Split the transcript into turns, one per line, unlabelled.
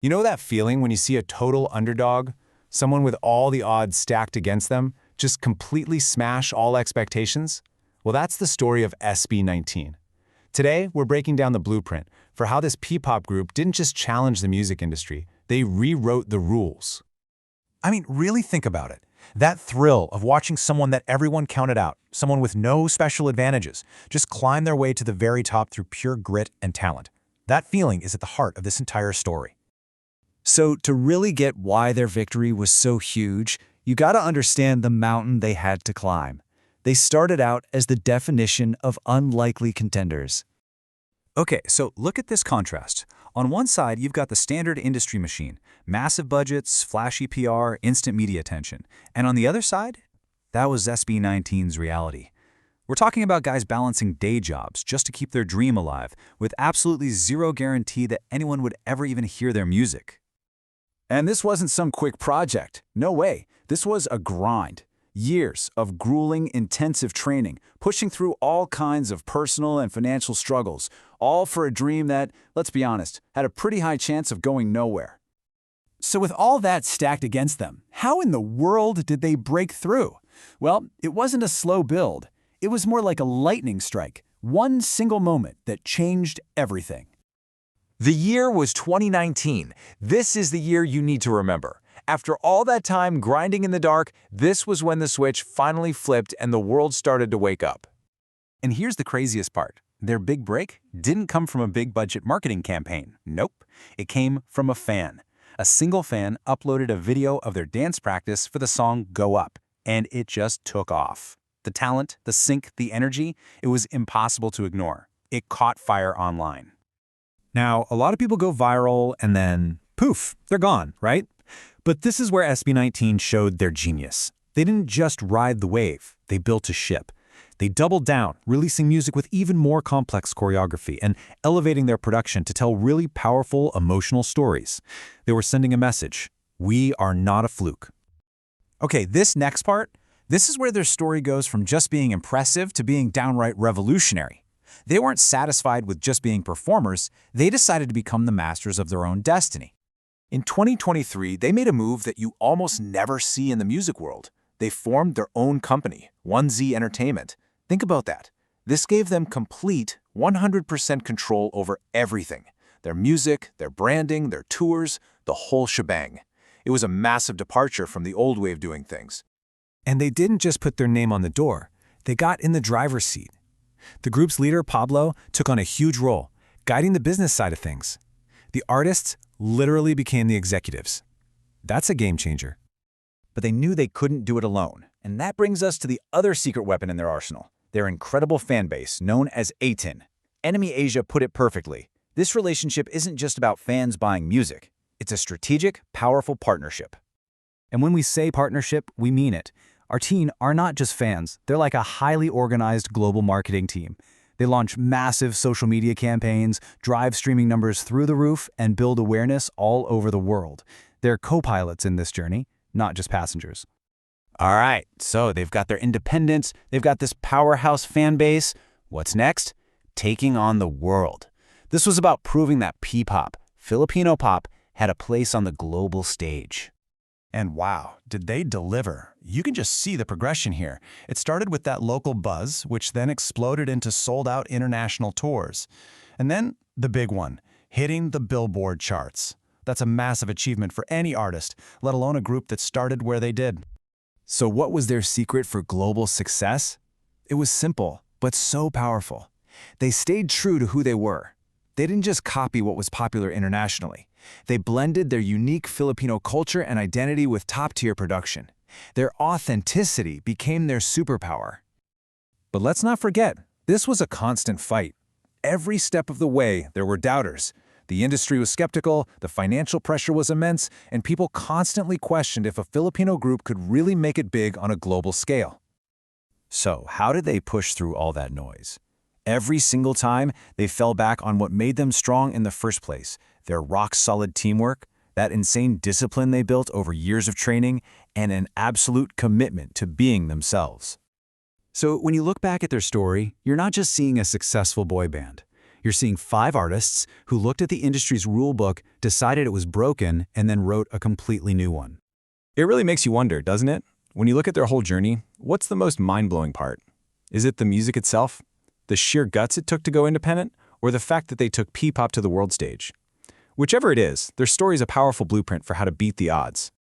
You know that feeling when you see a total underdog, someone with all the odds stacked against them, just completely smash all expectations? Well, that's the story of SB19. Today, we're breaking down the blueprint for how this P-pop group didn't just challenge the music industry, they rewrote the rules.
I mean, really think about it. That thrill of watching someone that everyone counted out, someone with no special advantages, just climb their way to the very top through pure grit and talent. That feeling is at the heart of this entire story.
So to really get why their victory was so huge, you gotta understand the mountain they had to climb. They started out as the definition of unlikely contenders. Okay, so look at this contrast. On one side, you've got the standard industry machine, massive budgets, flashy PR, instant media attention. And on the other side, that was SB19's reality. We're talking about guys balancing day jobs just to keep their dream alive, with absolutely zero guarantee that anyone would ever even hear their music.
And this wasn't some quick project. No way. This was a grind. Years of grueling, intensive training, pushing through all kinds of personal and financial struggles, all for a dream that, let's be honest, had a pretty high chance of going nowhere.
So with all that stacked against them, how in the world did they break through? Well, it wasn't a slow build. It was more like a lightning strike, one single moment that changed everything.
The year was 2019. This is the year you need to remember. After all that time grinding in the dark, this was when the switch finally flipped and the world started to wake up.
And here's the craziest part. Their big break didn't come from a big budget marketing campaign. Nope. It came from a fan. A single fan uploaded a video of their dance practice for the song Go Up, and it just took off. The talent, the sync, the energy, it was impossible to ignore. It caught fire online.
Now, a lot of people go viral and then, poof, they're gone, right? But this is where SB19 showed their genius. They didn't just ride the wave, they built a ship. They doubled down, releasing music with even more complex choreography and elevating their production to tell really powerful, emotional stories. They were sending a message: we are not a fluke.
Okay, this next part, this is where their story goes from just being impressive to being downright revolutionary. They weren't satisfied with just being performers, they decided to become the masters of their own destiny.
In 2023, they made a move that you almost never see in the music world. They formed their own company, 1Z Entertainment. Think about that. This gave them complete 100% control over everything. Their music, their branding, their tours, the whole shebang. It was a massive departure from the old way of doing things.
And they didn't just put their name on the door. They got in the driver's seat. The group's leader, Pablo, took on a huge role, guiding the business side of things. The artists literally became the executives. That's a game changer.
But they knew they couldn't do it alone. And that brings us to the other secret weapon in their arsenal, their incredible fan base, known as ATIN. Enemy Asia put it perfectly. This relationship isn't just about fans buying music. It's a strategic, powerful partnership.
And when we say partnership, we mean it. Our team are not just fans, they're like a highly organized global marketing team. They launch massive social media campaigns, drive streaming numbers through the roof, and build awareness all over the world. They're co-pilots in this journey, not just passengers.
All right, so they've got their independence, they've got this powerhouse fan base. What's next? Taking on the world. This was about proving that P-pop, Filipino pop, had a place on the global stage.
And wow, did they deliver? You can just see the progression here. It started with that local buzz, which then exploded into sold-out international tours. And then the big one, hitting the Billboard charts. That's a massive achievement for any artist, let alone a group that started where they did.
So what was their secret for global success? It was simple, but so powerful. They stayed true to who they were. They didn't just copy what was popular internationally. They blended their unique Filipino culture and identity with top-tier production. Their authenticity became their superpower.
But let's not forget, this was a constant fight. Every step of the way, there were doubters. The industry was skeptical, the financial pressure was immense, and people constantly questioned if a Filipino group could really make it big on a global scale.
So, how did they push through all that noise? Every single time, they fell back on what made them strong in the first place, their rock-solid teamwork, that insane discipline they built over years of training, and an absolute commitment to being themselves.
So when you look back at their story, you're not just seeing a successful boy band.
You're seeing 5 artists who looked at the industry's rulebook, decided it was broken, and then wrote a completely new one.
It really makes you wonder, doesn't it? When you look at their whole journey, what's the most mind-blowing part? Is it the music itself? The sheer guts it took to go independent? Or the fact that they took P-pop to the world stage? Whichever it is, their story is a powerful blueprint for how to beat the odds.